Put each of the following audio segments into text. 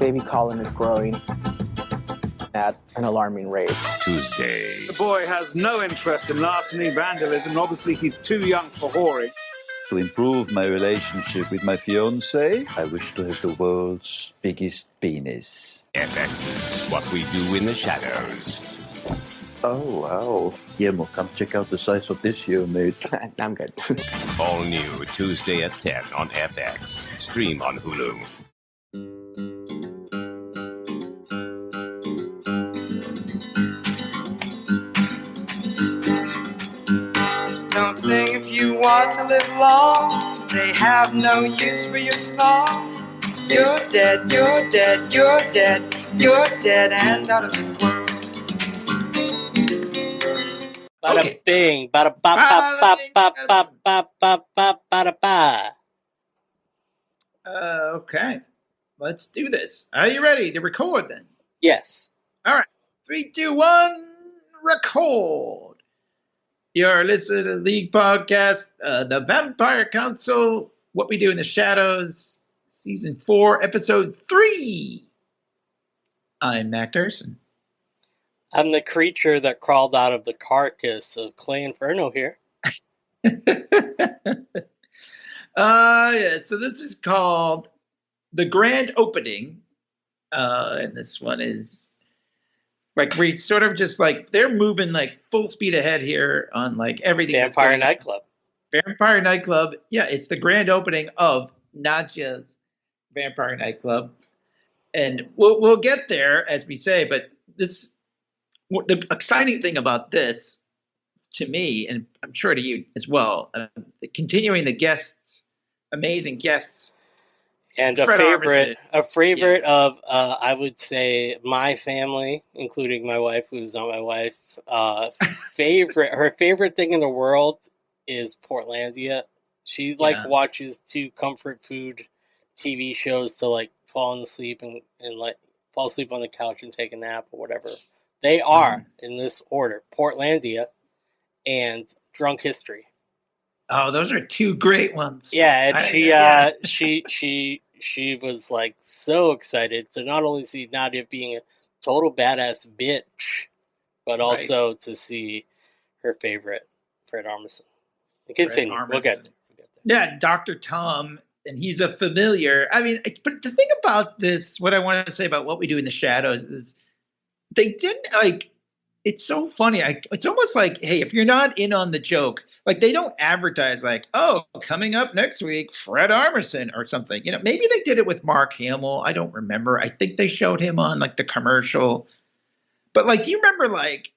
baby Colin is growing at an alarming rate. Tuesday. The boy has no interest in larceny, vandalism, and obviously he's too young for whoring. To improve my relationship with my fiancée, I wish to have the world's biggest penis. FX is what we do in the shadows. Oh, wow. Guillermo, come check out the size of this here, mate. I'm good. All new Tuesday at 10 on FX. Stream on Hulu. Don't sing if you want to live long. They have no use for your song. You're dead, you're dead, you're dead, you're dead and out of this world. Bada bing, bada ba ba ba ba ba ba ba ba bada ba. Okay, let's do this. Are you ready to record then? Yes. All right, 3, 2, 1, record. You're listening to the League Podcast, the Vampire Council, What We Do in the Shadows, Season 4, Episode 3. I'm Mac Dursin. I'm the creature that crawled out of the carcass of Clay Inferno here. Yeah, so this is called The Grand Opening. And this one is like we sort of just like they're moving like full speed ahead here on like everything. Vampire Nightclub. Vampire Nightclub. Yeah, it's the grand opening of Nadia's Vampire Nightclub. And we'll get there as we say, but the exciting thing about this to me, and I'm sure to you as well, continuing the guests, amazing guests. And Fred a favorite of, I would say, my family, including my wife, who's not my wife. Her favorite thing in the world is Portlandia. She watches 2 comfort food TV shows to like fall asleep and like fall asleep on the couch and take a nap or whatever. They are in this order: Portlandia and Drunk History. Oh, those are 2 great ones. Yeah, and she was like so excited to not only see Nadia being a total badass bitch, but also to see her favorite, Fred Armisen. And continue. We'll get there. Yeah, Dr. Tom, and he's a familiar. I mean, but the thing about this, what I wanted to say about What We Do in the Shadows is they didn't like. It's so funny. It's almost like, hey, if you're not in on the joke, like they don't advertise like, oh, coming up next week, Fred Armisen or something. You know, maybe they did it with Mark Hamill. I don't remember. I think they showed him on like the commercial. But like, do you remember like,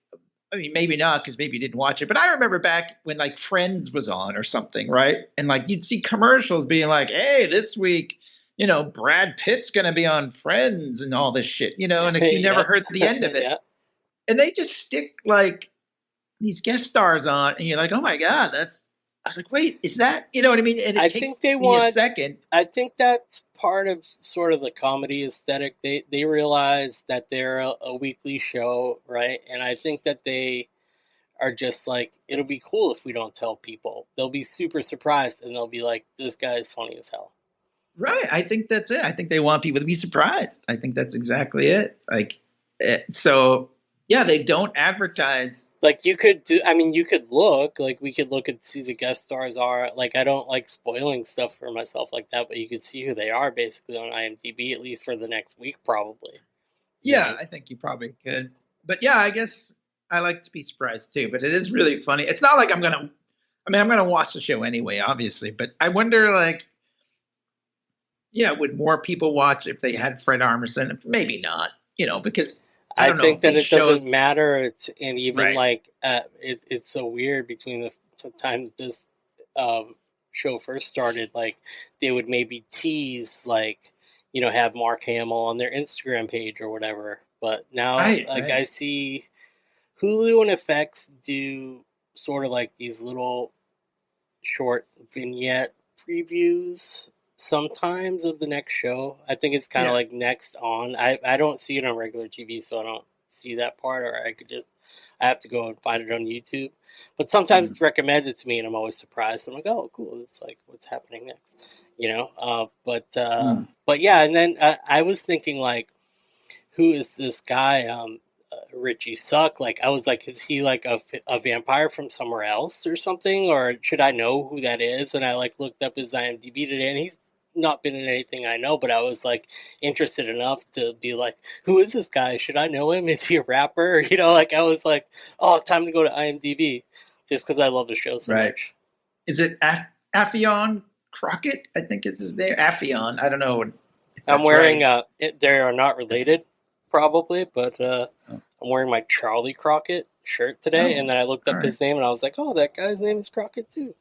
I mean, maybe not because maybe you didn't watch it. But I remember back when like Friends was on or something, right? And like you'd see commercials being like, hey, this week, you know, Brad Pitt's going to be on Friends and all this shit, you know, and you never heard the end of it. Yeah. And they just stick like these guest stars on, and you're like, oh my God, I was like, wait, is that, you know what I mean? And it takes me a second. I think that's part of sort of the comedy aesthetic. They realize that they're a weekly show, right? And I think that they are just like, it'll be cool if we don't tell people. They'll be super surprised, and they'll be like, this guy is funny as hell. Right. I think that's it. I think they want people to be surprised. I think that's exactly it. Like, so... yeah, they don't advertise. Like you could look, like we could look and see the guest stars are. Like I don't like spoiling stuff for myself like that, but you could see who they are basically on IMDb, at least for the next week probably. Yeah, right? I think you probably could. But yeah, I guess I like to be surprised too, but it is really funny. It's not like I'm going to watch the show anyway, obviously, but I wonder like, yeah, would more people watch if they had Fred Armisen? Maybe not, you know, because I think that it shows... doesn't matter. It's so weird between the time that this show first started. Like they would maybe tease, like, you know, have Mark Hamill on their Instagram page or whatever. But now, I see Hulu and FX do sort of like these little short vignette previews sometimes of the next show. I think it's kind of like next on. I don't see it on regular TV, so I don't see that part, or I have to go and find it on YouTube. but sometimes it's recommended to me, and I'm always surprised. I'm like, oh, cool. It's like, what's happening next? But yeah. And then I was thinking, like, who is this guy? Richie Suck. Like, I was like, is he like a vampire from somewhere else or something? Or should I know who that is? And I like looked up his IMDb today, and he's not been in anything I know, but I was like interested enough to be like, who is this guy? Should I know him? Is he a rapper? Like I was like, oh, time to go to IMDb just because I love the show so much. Is it Affion Crockett? I think is his name. Affion. I don't know. I'm wearing they are not related probably, but I'm wearing my Charlie Crockett shirt today, and then I looked up his name and I was like, oh, that guy's name is Crockett too.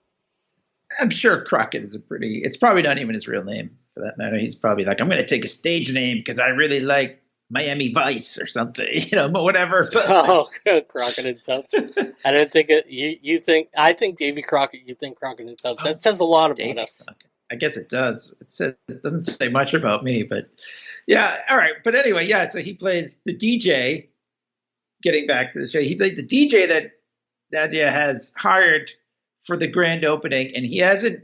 I'm sure Crockett is it's probably not even his real name for that matter. He's probably like, I'm going to take a stage name because I really like Miami Vice or something, whatever. Oh, Crockett and Tubbs. I didn't think it. I think Davy Crockett. You think Crockett and Tubbs. That says a lot about us. Crockett. I guess it does. It doesn't say much about me, but yeah. All right. But anyway, yeah. So he plays the DJ. Getting back to the show, he played the DJ that Nadia has hired for the grand opening, and he hasn't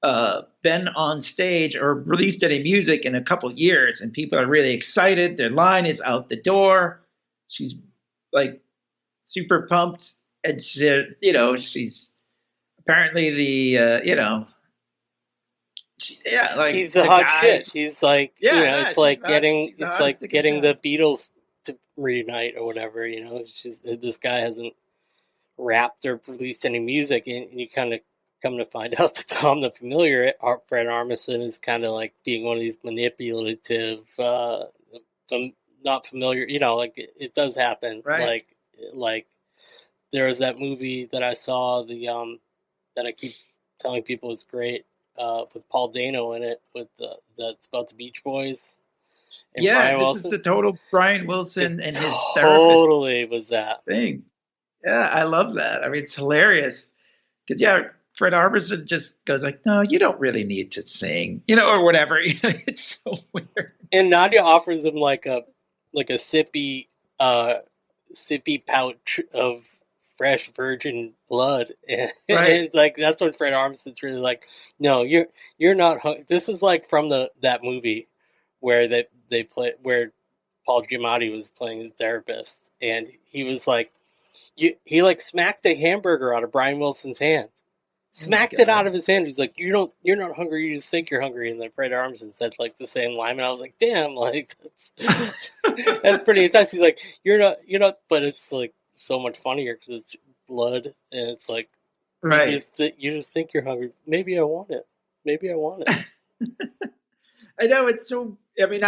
been on stage or released any music in a couple years, and people are really excited. Their line is out the door. She's like super pumped, and she's apparently the like he's the hot guy. shit. He's like it's like getting the the Beatles to reunite or whatever. This guy hasn't rapped or released any music, and you kind of come to find out that Tom the Familiar, Fred Armisen, is kind of like being one of these manipulative, not familiar. Like it does happen. Right. Like there was that movie that I saw, that I keep telling people is great, with Paul Dano in it, that's about the Beach Boys. And Brian Wilson. This is the total Brian Wilson and his totally was that thing. Yeah, I love that. I mean, it's hilarious because Fred Armisen just goes like, "No, you don't really need to sing," or whatever. It's so weird. And Nadia offers him like a sippy pouch of fresh virgin blood, and like that's when Fred Armisen's really like, "No, you're not. This is like from that movie where they play where Paul Giamatti was playing the therapist, and he was like." He like smacked a hamburger out of Brian Wilson's hand. Smacked it out of his hand. He's like, you're not hungry, you just think you're hungry. And then Fred Armisen said like the same line, and I was like, damn, like that's pretty intense. He's like, you're not, but it's like so much funnier because it's blood, and it's like, you just think you're hungry. Maybe I want it. I know, it's so. I mean,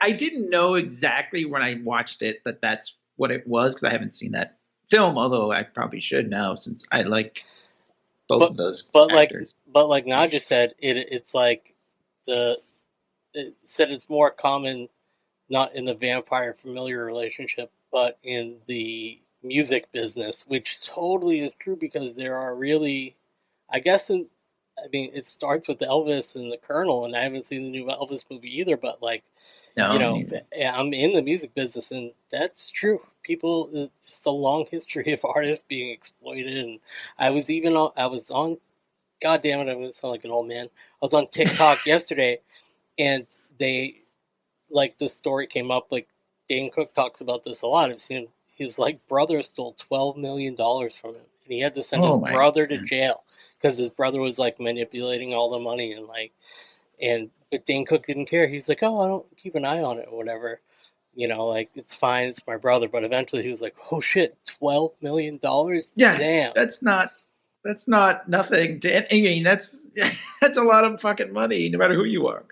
I didn't know exactly when I watched it that's what it was because I haven't seen that film, although I probably should now since I like both of those actors. But like Nadia said, it's like it said it's more common not in the vampire familiar relationship, but in the music business, which totally is true because there are really, it starts with Elvis and the Colonel, and I haven't seen the new Elvis movie either, but like, I'm in the music business, and that's true. People, it's just a long history of artists being exploited, and I was on, God damn it, I'm going to sound like an old man. I was on TikTok yesterday, and they, like, the story came up, like, Dane Cook talks about this a lot. I've seen his, like, brother stole $12 million from him, and he had to send his brother to jail, because his brother was, like, manipulating all the money, and, like, but Dane Cook didn't care. He's like, oh, I don't keep an eye on it or whatever. Like, it's fine, it's my brother. But eventually he was like, oh shit, $12 million? Yeah, damn. That's not nothing to, I mean, that's a lot of fucking money, no matter who you are.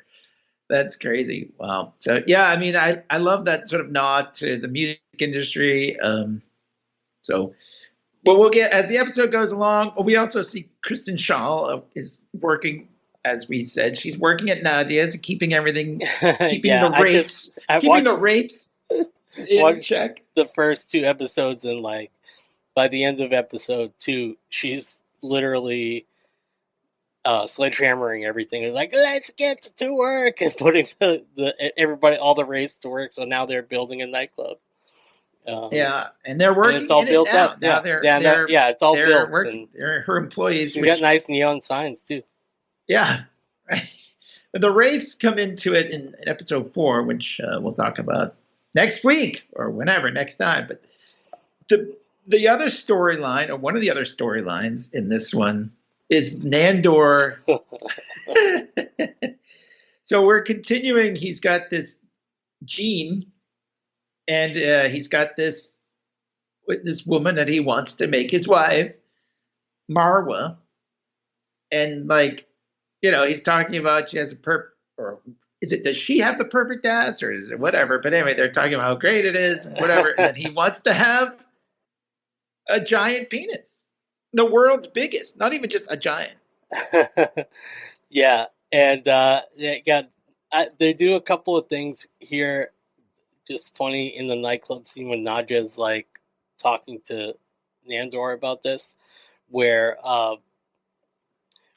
That's crazy. Wow. So yeah, I mean, I love that sort of nod to the music industry. But we'll get, as the episode goes along, we also see Kristen Schaal is working. As we said, she's working at Nadia's, keeping everything, the rapes in check. The first two episodes, and like by the end of episode 2, she's literally sledgehammering everything. It's like, let's get to work, and putting everybody, all the race to work. So now they're building a nightclub, Yeah, and they're working. And it's all in built it now. up. Now It's all built. Working. They're her employees. She got nice neon signs too. Yeah, right. The Wraiths come into it in episode 4, which we'll talk about next week or whenever, next time. But the other storyline, or one of the other storylines in this one, is Nandor. So we're continuing. He's got this gene, and he's got this woman that he wants to make his wife, Marwa, and like, he's talking about she has does she have the perfect ass, or is it whatever? But anyway, they're talking about how great it is and whatever. And then he wants to have a giant penis, the world's biggest, not even just a giant. Yeah. And they do a couple of things here, just funny in the nightclub scene when Nadja's like talking to Nandor about this, where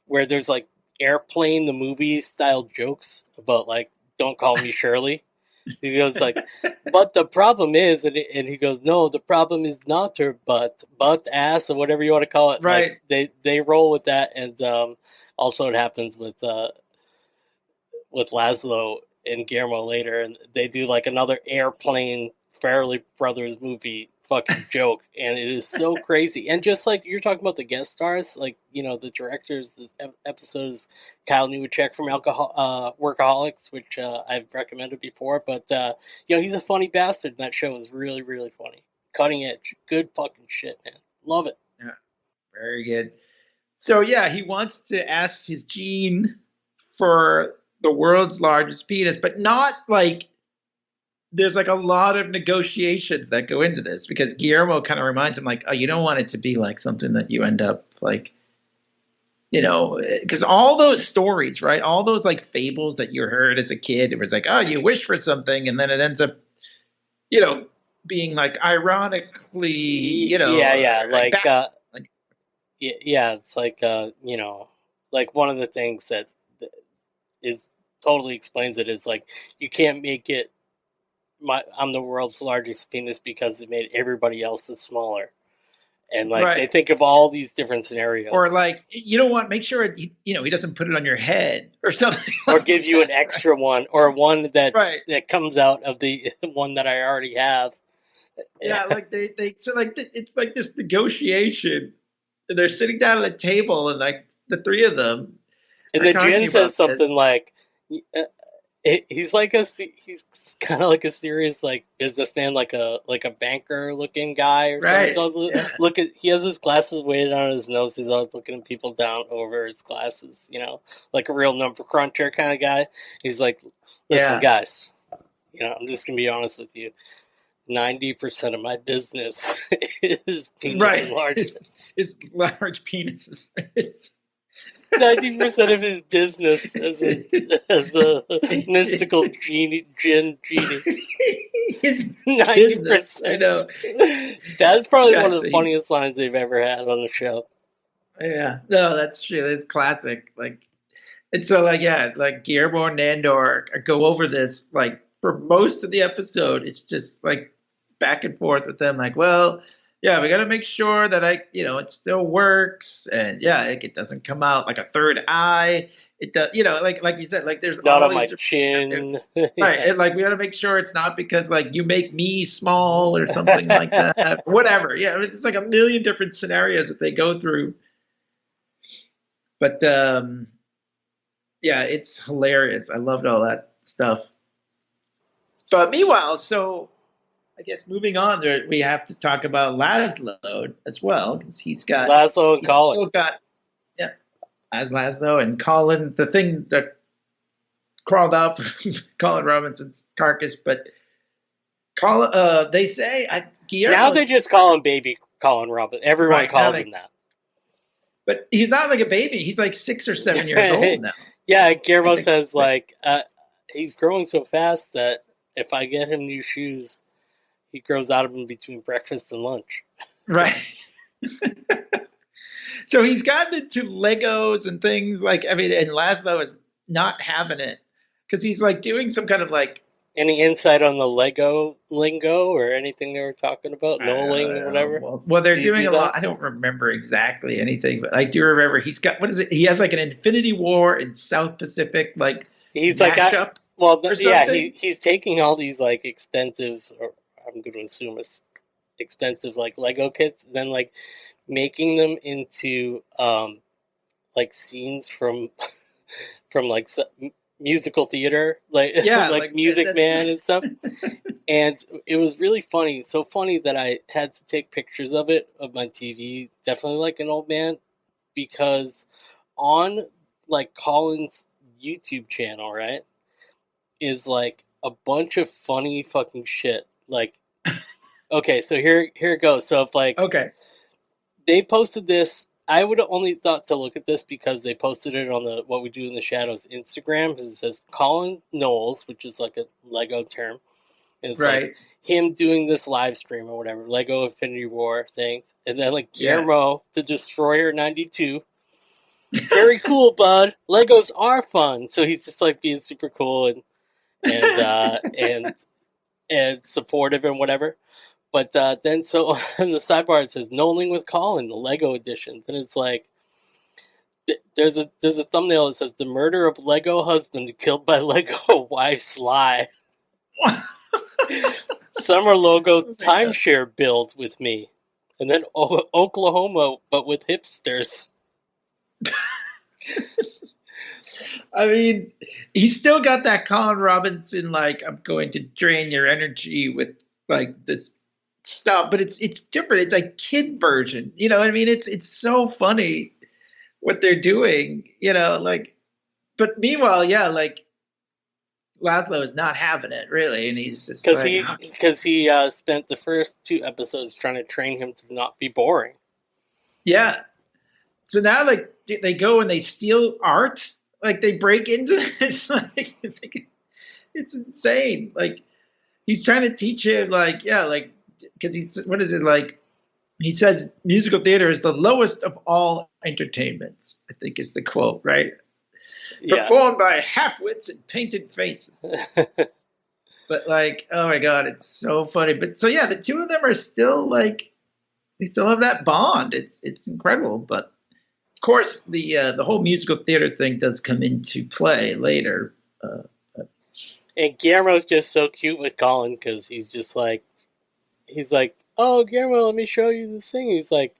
there's like Airplane the movie style jokes about like, don't call me Shirley. He goes like, but the problem is, and he goes, no, the problem is not her butt, ass, or whatever you want to call it. Right. Like, they roll with that, and also it happens with Laszlo and Guillermo later, and they do like another Airplane Farrelly Brothers movie fucking joke, and it is so crazy. And just like you're talking about the guest stars, like, the directors, the episode is Kyle Newacek from Workaholics, which I've recommended before, but he's a funny bastard, and that show is really, really funny. Cutting edge. Good fucking shit, man. Love it. Yeah, very good. So yeah, he wants to ask his gene for the world's largest penis, but not like, there's like a lot of negotiations that go into this, because Guillermo kind of reminds him like, oh, you don't want it to be like something that you end up like, because all those stories, right? All those like fables that you heard as a kid, it was like, oh, you wish for something, and then it ends up, being like ironically, it's like like one of the things that is totally explains it is like, you can't make it I'm the world's largest penis because it made everybody else's smaller. And like, right. They think of all these different scenarios. Or like, make sure he doesn't put it on your head or something. Or give you an extra one, or one that comes out of the one that I already have. Yeah, like it's like this negotiation. They're sitting down at a table, and like the three of them. And the Jin says something like, he's kind of like a serious like businessman, like a banker looking guy or something. Yeah. He has his glasses weighted on his nose. He's always looking at people down over his glasses, like a real number cruncher kind of guy. He's like, listen, guys, I'm just gonna be honest with you. 90% of my business is penis enlargement. It's large penises. 90% of his business as a mystical genie. His 90%. I know. That's probably one of the funniest lines they've ever had on the show. Yeah, no, that's true. It's classic. Like, and so like Guillermo and Nandor go over this like for most of the episode. It's just like back and forth with them. Like, well, yeah, we got to make sure that it still works, and it doesn't come out like a third eye. It does, like you said, like there's not all on my chin, right? And like we got to make sure it's not because like you make me small or something like that, whatever. Yeah, it's like a million different scenarios that they go through. But it's hilarious. I loved all that stuff. But meanwhile, so. I guess moving on, we have to talk about Laszlo as well, because he's got Laszlo and Colin. Still got, Laszlo and Colin, the thing that crawled out Colin Robinson's carcass. But Colin, they say Guillermo. Now they just call him Baby Colin Robinson. Everyone calls him that. But he's not like a baby. He's like 6 or 7 years old now. Yeah, Guillermo says like he's growing so fast that if I get him new shoes, he grows out of them between breakfast and lunch. Right. So he's gotten into Legos and things and Laszlo is not having it because he's like doing some kind of like Any insight on the Lego lingo or anything they were talking about? Noling or whatever? Well, they're Do you doing do a that? lot. I don't remember exactly anything, but I do remember he's got, what is it? He has like an Infinity War in South Pacific, like He's like, mashup. well, or yeah, something? he's taking all these like expensive, or I'm going to assume it's expensive like Lego kits, then like making them into like scenes from from like musical theater, like Yeah, like Music that- Man and stuff. And it was really funny, so funny that I had to take pictures of it of my TV, definitely like an old man, because on like Colin's YouTube channel, right, is like a bunch of funny fucking shit. Like, okay, so here it goes. So if like Okay. they posted this, I would have only thought to look at this because they posted it on the What We Do in the Shadows Instagram, because it says Colin Knowles, which is like a Lego term. And it's Right. like him doing this live stream or whatever, Lego Infinity War things. And then like Yeah. Guillermo, the Destroyer 92. Very cool, bud. Legos are fun. So he's just like being super cool and and supportive and whatever. But then, so on the sidebar it says "Knowing with Colin," the Lego edition. Then it's like there's a thumbnail that says "The murder of Lego husband killed by Lego wife Sly." Summer logo timeshare build with me, and then Oklahoma, but with hipsters. I mean, he's still got that Colin Robinson, like, I'm going to drain your energy with like this stuff, but it's different. It's like kid version. You know what I mean? It's so funny what they're doing, like, but meanwhile, yeah, like Laszlo is not having it really, and he's just because he spent the first 2 episodes trying to train him to not be boring. Yeah. So now, like, they go and they steal art. Like, they break into this. Like, it's insane. Like, he's trying to teach him, like, yeah, like, because he's, what is it, like, he says musical theater is the lowest of all entertainments, I think is the quote, right? Yeah. Performed by half-wits and painted faces. But, like, oh my God, it's so funny. But so, yeah, the two of them are still, like, they still have that bond. It's incredible. But of course, the whole musical theater thing does come into play later. And Guillermo's just so cute with Colin because he's like, oh, Guillermo, let me show you this thing. He's like,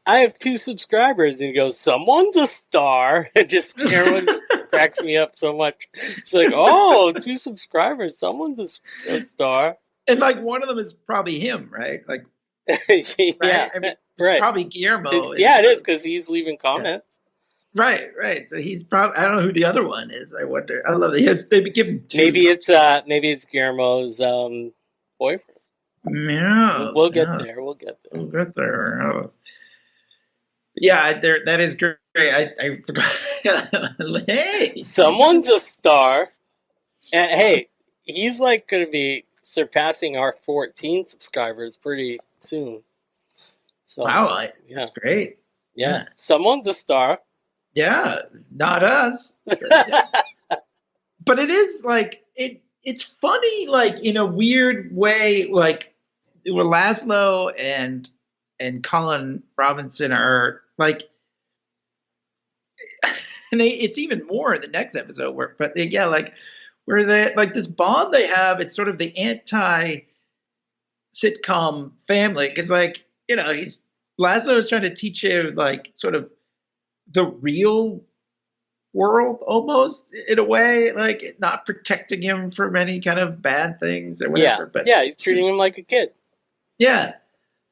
I have 2 subscribers. And he goes, someone's a star. And just Guillermo just cracks me up so much. It's like, oh, 2 subscribers. Someone's a star. And, like, one of them is probably him, right? Like, yeah, right? I mean, it's right. probably Guillermo. Yeah, it is because he's leaving comments. Right. So he's probably, I don't know who the other one is. I wonder. I love it. They give him 2. Maybe it's Guillermo's boyfriend. Yeah. We'll get there. We'll get there. We'll get there. Oh. Yeah, that is great. I forgot. Hey, someone's a star. And hey, he's like going to be surpassing our 14 subscribers pretty soon. So wow, that's great. Yeah, someone's a star. Yeah, not us. But it is like it's funny, like in a weird way, like where Laszlo and Colin Robinson are like, and it's even more in the next episode where they like this bond they have. It's sort of the anti-sitcom family because, like, Laszlo is trying to teach him like sort of the real world almost in a way, like not protecting him from any kind of bad things or whatever. Yeah, he's treating him like a kid. Yeah,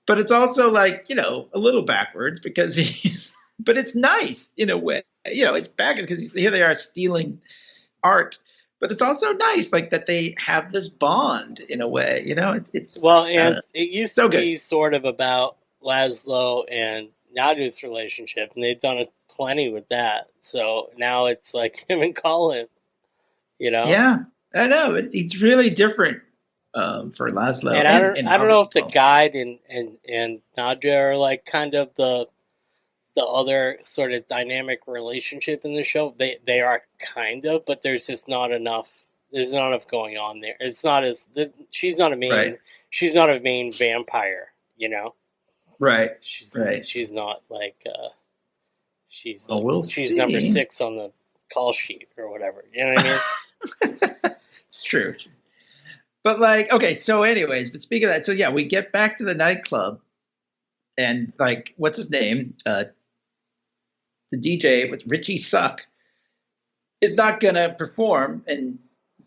but it's also like, a little backwards because but it's nice in a way. It's backwards because here they are stealing art, but it's also nice like that they have this bond in a way. It's well, and it used so to be sort of about Laszlo and Nadia's relationship, and they've done plenty with that. So now it's like him and Colin. Yeah, I know it's really different for Laszlo. And I don't know if the guide and Nadia are like kind of the other sort of dynamic relationship in the show. They are kind of, but there's just not enough There's not enough going on there. It's not as she's not a main. Right. She's not a main vampire. You know. Right. She's Right. She's not like. She's Well, we'll she's see. number 6 on the call sheet or whatever. You know what I mean? It's true. But like, okay, so anyways, but speaking of that, so yeah, we get back to the nightclub, and like, what's his name? The DJ with Richie Suck is not gonna perform, and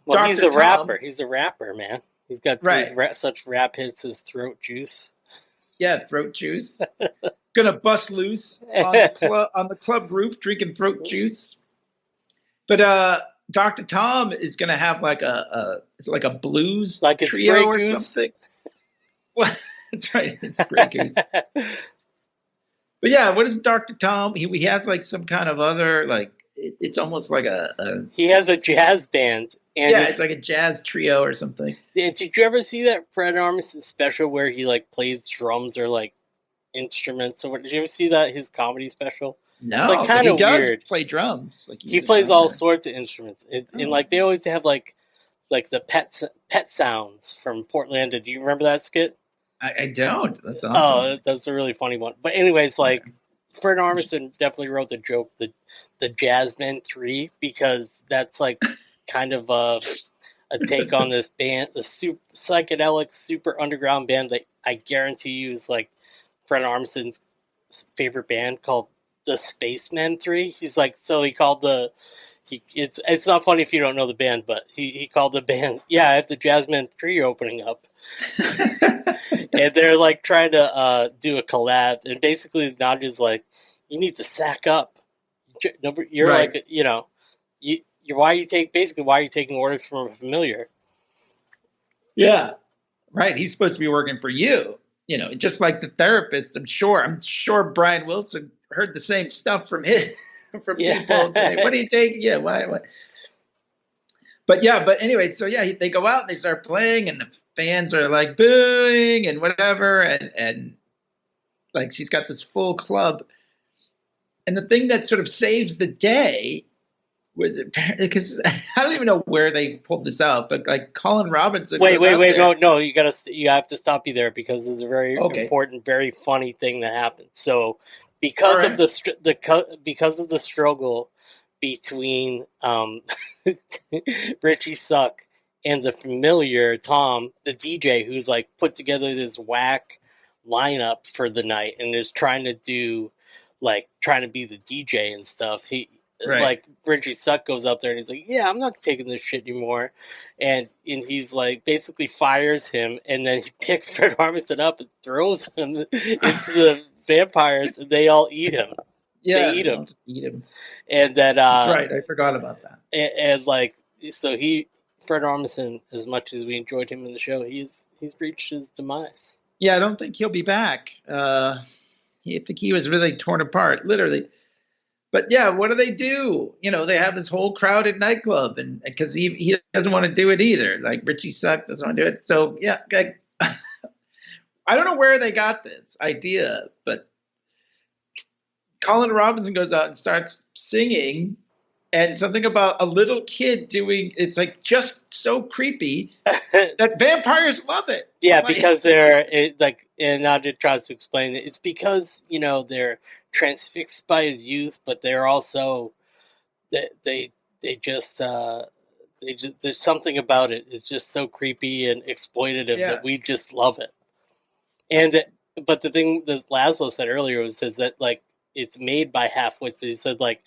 Well, Dr. he's a Tom, rapper. He's a rapper, man. He's got Right. such rap hits as Throat Juice. Yeah, throat juice. Gonna bust loose on the club roof, drinking throat juice. But Dr. Tom is gonna have like is it like a blues Like it's trio Grey or Goose? something. Well, that's right, it's Grey Goose. But yeah, what is Dr. Tom? He has like some kind of other like it's almost like a He has a jazz band. And yeah, it's like a jazz trio or something. Did you ever see that Fred Armisen special where he like plays drums or like instruments or what? Did you ever see that his comedy special? No, It's, like, but kinda he does weird. play drums. Like He was plays on all there. sorts of instruments, and like they always have like the pet sounds from Portlandia. Do you remember that skit? I don't. That's awesome. Oh, that's a really funny one. But anyways, like Fred Armisen definitely wrote the joke, the Jazzmen 3, because that's like kind of a take on this band, the super psychedelic, super underground band that I guarantee you is like Fred Armisen's favorite band, called the Spacemen 3. He's like, so he called it's not funny if you don't know the band, but he called the band, yeah, I have the Jazzmen 3 opening up. And they're like trying to do a collab, and basically Nadia's like, you need to sack up. You're Right. like, you know, you're why are you taking orders from a familiar? Yeah, right. He's supposed to be working for you. You know, just like the therapist. I'm sure Brian Wilson heard the same stuff from people saying, "What are you taking? Yeah, why?" But anyway, so yeah, they go out, they start playing, and the fans are like booing and whatever, and like she's got this full club. And the thing that sort of saves the day was because I don't even know where they pulled this out, but like Colin Robinson. Wait, goes out there. no, you have to stop you there, because there's a very important, very funny thing that happened. So, because All of because of the struggle between Richie Suck and the familiar Tom, the DJ, who's like put together this whack lineup for the night and is trying to be the DJ and stuff. Right. Like Richie Suck goes out there and he's like, yeah, I'm not taking this shit anymore, and he's like basically fires him, and then he picks Fred Armisen up and throws him into the vampires, and they all eat him. Yeah, they eat him. Just eat him. And then That's right. I forgot about that. and like, so Fred Armisen, as much as we enjoyed him in the show, he's reached his demise. Yeah, I don't think he'll be back. I think he was really torn apart, literally. But yeah, what do? You know, they have this whole crowded nightclub, and because he doesn't want to do it either. Like Richie Suck doesn't want to do it. So yeah, I don't know where they got this idea, but Colin Robinson goes out and starts singing, and something about a little kid doing it's like just so creepy that vampires love it. Yeah, Like, because and Nadia tries to explain it. It's because, you know, they're transfixed by his youth, but they're also they just there's something about it. It's just so creepy and exploitative that we just love it. But the thing that Laszlo said earlier was that like it's made by half-wits, but he said like,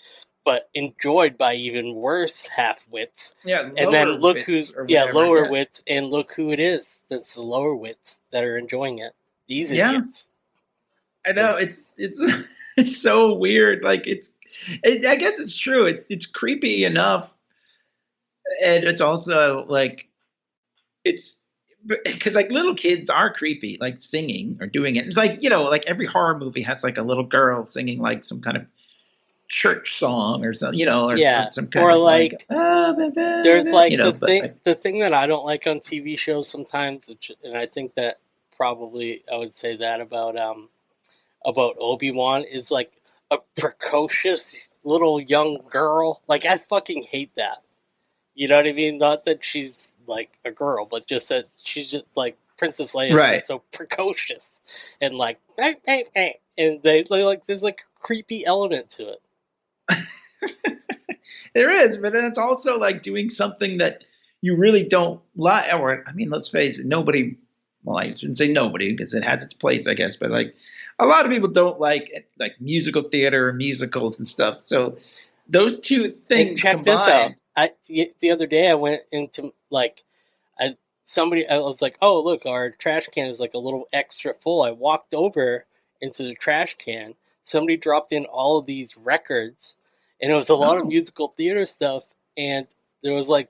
but enjoyed by even worse half-wits. Yeah, and then look wits who's or whatever, lower wits, and look who it is. That's the lower wits that are enjoying it. These idiots. I know it's it's so weird. Like I guess it's true. It's creepy enough, and it's also like it's because like little kids are creepy, like singing or doing it. It's like, you know, like every horror movie has like a little girl singing like some kind of church song or something, you know, or some kind of like there's like, you know, the thing that I don't like on TV shows sometimes, and I think that probably I would say that about Obi-Wan, is like a precocious little young girl. Like, I fucking hate that. You know what I mean? Not that she's like a girl, but just that she's just like Princess Leia, Right. just so precocious and like, and they like there's like a creepy element to it. There is, but then it's also like doing something that you really don't like. Or, I mean, let's face it, nobody, well, I shouldn't say nobody because it has its place, I guess, but like a lot of people don't like musical theater or musicals and stuff. So those two things And check combined. this out. The other day I went into like, I was like, oh, look, our trash can is like a little extra full. I walked over into the trash can. Somebody dropped in all of these records, and it was a lot of musical theater stuff. And there was like,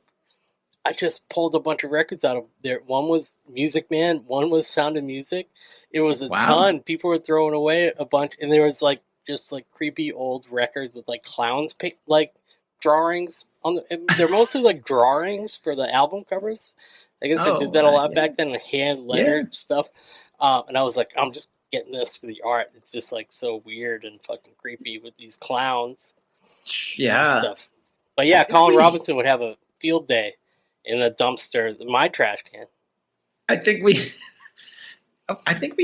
I just pulled a bunch of records out of there. One was Music Man, one was Sound of Music. It was a ton. People were throwing away a bunch, and there was like just like creepy old records with like clowns like drawings on the. They're mostly like drawings for the album covers. I guess they did that a lot back then, the hand lettered stuff. And I was like, I'm just getting this for the art. It's just like so weird and fucking creepy with these clowns. And stuff. But yeah, Colin Robinson would have a field day in the dumpster, my trash can. I think we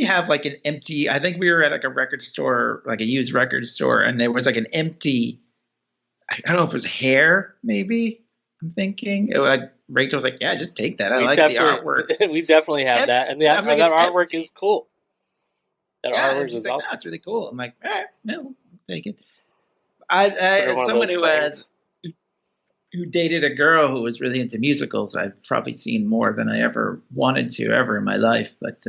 have like an empty. I think we were at like a record store, like a used record store, and there was like an empty. I don't know if it was hair, maybe. I'm thinking. Like Rachel was like, "Yeah, just take that. I like the artwork." We definitely have that, and that artwork is cool. That artwork is like, awesome. That's really cool. I'm like, all right, no, I'll take it. As someone who dated a girl who was really into musicals, I've probably seen more than I ever wanted to ever in my life. But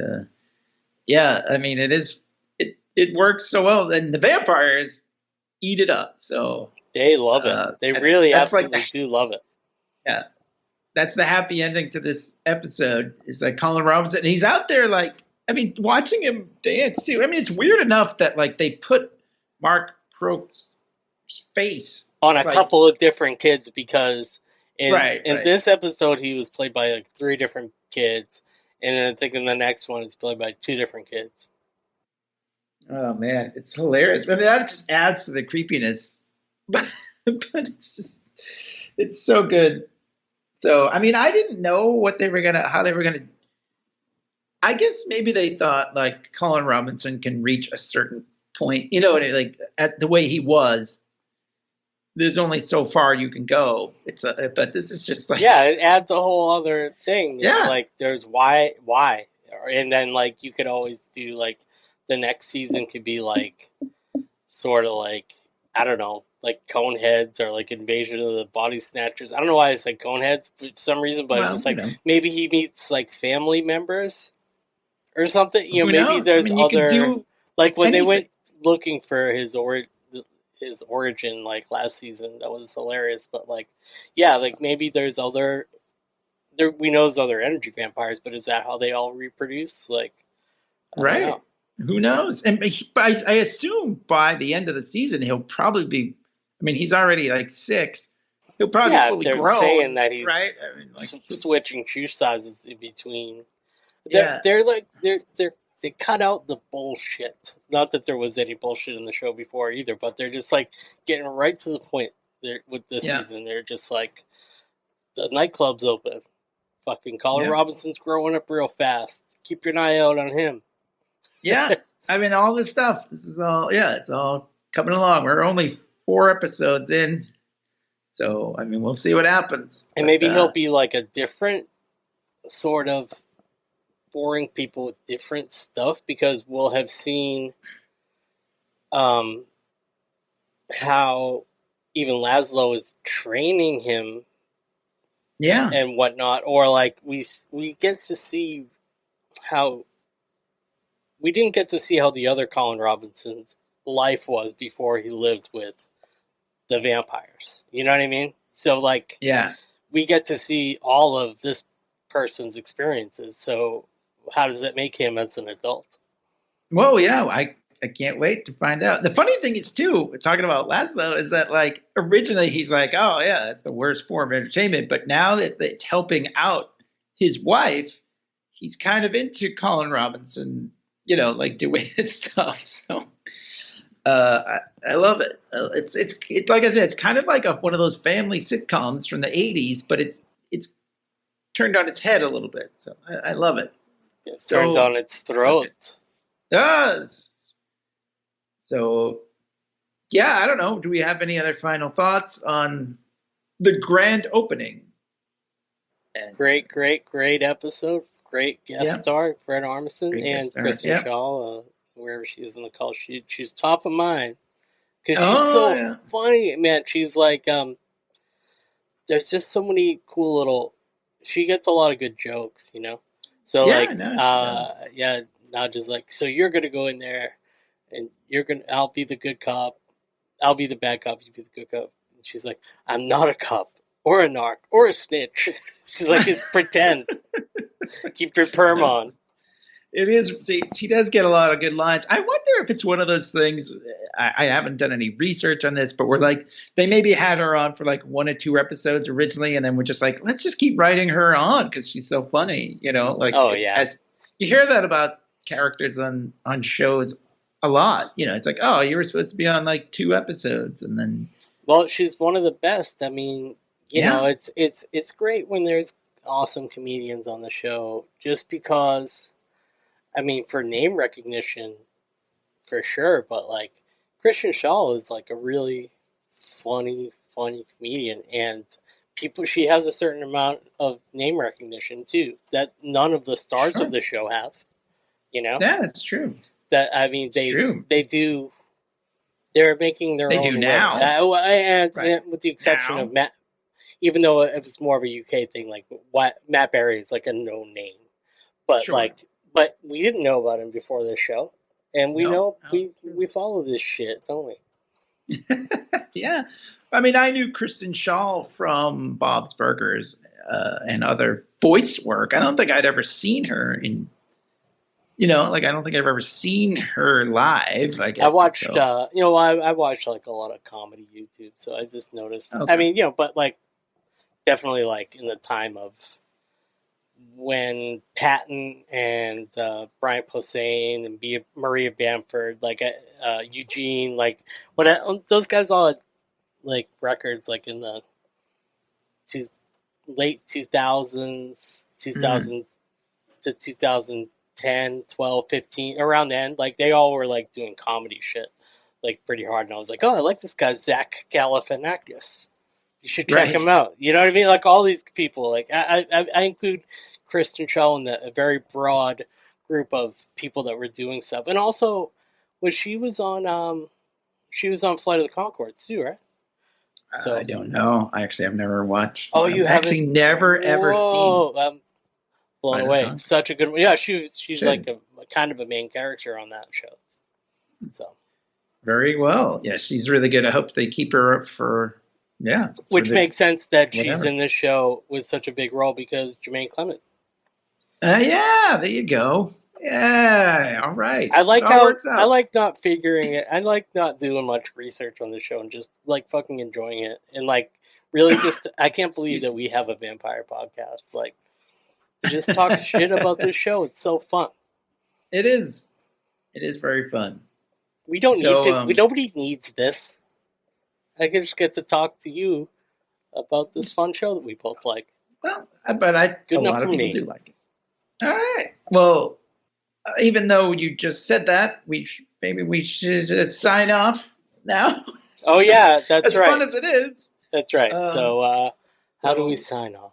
yeah, I mean, it works so well, and the vampires eat it up. So they love it. They really absolutely do love it. Yeah, that's the happy ending to this episode. Is like Colin Robinson, and he's out there like, I mean, watching him dance too. I mean, it's weird enough that like they put Mark Proksch's face on a couple of different kids because in right. this episode he was played by like 3 different kids, and then I think in the next one it's played by 2 different kids. Oh man, it's hilarious. I mean, that just adds to the creepiness, but it's so good. So I mean, I didn't know how they were gonna. I guess maybe they thought like Colin Robinson can reach a certain point, you know, like at the way he was. There's only so far you can go. But this is just like, yeah, it adds a whole other thing. Yeah. It's like there's why, and then like you could always do like the next season could be like sort of like, I don't know, like Coneheads or like Invasion of the Body Snatchers. I don't know why I said Coneheads for some reason, but it's just like maybe he meets like family members or something. You know, maybe there's other like when they went looking for his origin like last season, that was hilarious. But like, yeah, like maybe there's other. We know there's other energy vampires, but is that how they all reproduce? Like, right? Who knows? And I assume by the end of the season he'll probably be. I mean, he's already like 6. He'll probably be fully they're grown, saying that he's right. I mean, like, switching shoe sizes in between. Yeah. They cut out the bullshit. Not that there was any bullshit in the show before either, but they're just like getting right to the point. With this season, they're just like the nightclub's open. Fucking Colin Robinson's growing up real fast. Keep your eye out on him. Yeah, I mean, all this stuff. This is all. Yeah, it's all coming along. We're only 4 episodes in, so I mean, we'll see what happens. And maybe he'll be like a different sort of boring people with different stuff, because we'll have seen how even Laszlo is training him and whatnot, or like we get to see how we didn't get to see how the other Colin Robinson's life was before he lived with the vampires, you know what I mean? So like we get to see all of this person's experiences, so how does that make him as an adult? Well, yeah, I can't wait to find out. The funny thing is, too, talking about Laszlo, is that, like, originally he's like, oh, yeah, that's the worst form of entertainment. But now that it's helping out his wife, he's kind of into Colin Robinson, you know, like doing his stuff. So I love it. It's like I said, it's kind of like one of those family sitcoms from the '80s, but it's turned on its head a little bit. So I love it. It's turned on its throat. It does. So yeah, I don't know. Do we have any other final thoughts on the grand opening? And Great episode. Great guest star, Fred Armisen and Kristen Shaw. Wherever she is in the call, she's top of mind because she's funny, man. She's like, there's just so many cool little. She gets a lot of good jokes, you know. So not just like, so you're gonna go in there, and I'll be the good cop, I'll be the bad cop, you be the good cop. And she's like, I'm not a cop or a narc or a snitch. She's like, it's pretend. Keep your perm on. It is. She does get a lot of good lines. I wonder if it's one of those things. I haven't done any research on this, but we're like, they maybe had her on for like 1 or 2 episodes originally, and then we're just like, let's just keep writing her on because she's so funny, you know. Like, as you hear that about characters on shows a lot, you know. It's like, oh, you were supposed to be on like 2 episodes, and then. Well, she's one of the best. I mean, you know, it's great when there's awesome comedians on the show, just because. I mean, for name recognition, for sure, but like Kristen Shaw is like a really funny comedian, and she has a certain amount of name recognition too that none of the stars of the show have. You know, yeah, that's true. That I mean, they do. They're making their own. They do now, with the exception of Matt, even though it was more of a UK thing. Like Matt Berry is like a known name, but But we didn't know about him before this show, and we follow this shit, don't we? Yeah, I mean, I knew Kristen Shaw from Bob's Burgers and other voice work. I don't think I'd ever seen her in, you know, like I don't think I've ever seen her live. I guess I watched, I watched like a lot of comedy YouTube, so I just noticed. Okay. I mean, you know, but like definitely like in the time of. When Patton and Brian Posehn and Maria Bamford, like Eugene, like those guys all had like records like in the late 2000s, 2000 to 2010, 12, 15, around then. Like they all were like doing comedy shit like pretty hard, and I was like, oh, I like this guy Zach Galifianakis. You should check him out. You know what I mean? Like all these people, like I include Kristen Shaw in a very broad group of people that were doing stuff, and also she was on Flight of the Conchords too, right? So I don't know. I actually have never watched. Oh, you have actually never ever seen. I'm blown away. Such a good one. Yeah, she's like a kind of a main character on that show. So very well. Yeah, she's really good. I hope they keep her for. Yeah, which makes sense that she's in this show with such a big role because jemaine Clement. Yeah, there you go. Yeah, all right. I like not figuring it. I like not doing much research on the show and just like fucking enjoying it and like really just. I can't believe that we have a vampire podcast. Like to just talk shit about this show. It's so fun. It is. It is very fun. We don't need to. Nobody needs this. I can just get to talk to you about this fun show that we both like. Well, but a lot of people do like it. All right. Well, even though you just said that, maybe we should just sign off now. Oh yeah, that's right. As fun as it is. That's right. So how do we sign off?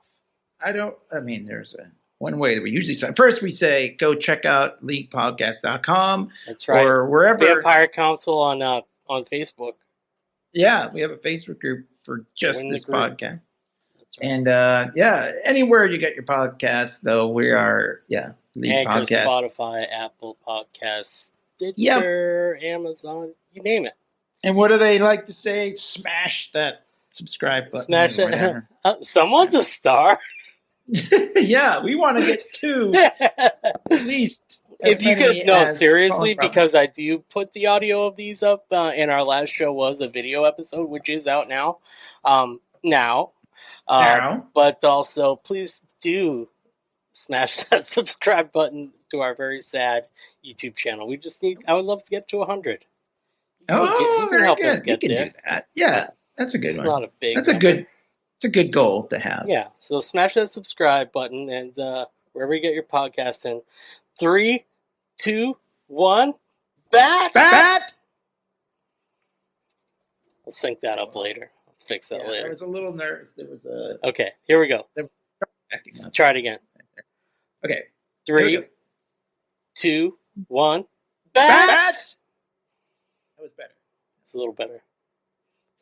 I mean, there's one way that we usually sign. First, we say go check out leaguepodcast.com. That's right. Or wherever. Vampire Council on Facebook. Yeah, we have a Facebook group for just this podcast. Right. And anywhere you get your podcasts, though, we are League Anchor, Podcast, Spotify, Apple Podcasts, Stitcher, Amazon, you name it. And what do they like to say? Smash that subscribe button. Smash it. Someone's a star. Yeah, we want to get 2 at least. If you could, no, seriously, because I do put the audio of these up, and our last show was a video episode, which is out now. But also, please do smash that subscribe button to our very sad YouTube channel. I would love to get to 100. Oh, you can very help good. us get we can there. do that. Yeah, that's a good It's one. not a big. That's a number. good. It's a good goal to have. Yeah. So smash that subscribe button and wherever you get your podcast in. 3, 2, 1. Bat. Bat. I'll sync that up later. I'll fix that I later. was a little nervous. There was a Okay. Here we go. backing up. Try it again. Okay. Here we 3, go. 2, 1. Bat. Bat. That was better. It's a little better.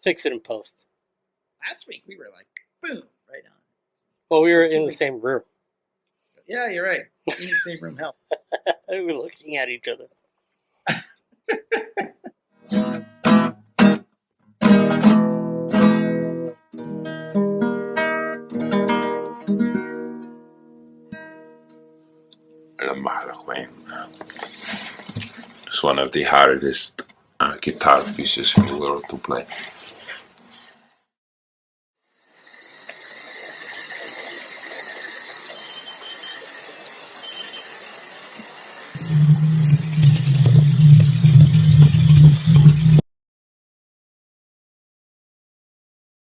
Fix it in post. Last week we were like, boom, right on. Well, we were in the same room. Yeah, you're right. In the same room help. We were looking at each other. It's one of the hardest guitar pieces in the world to play.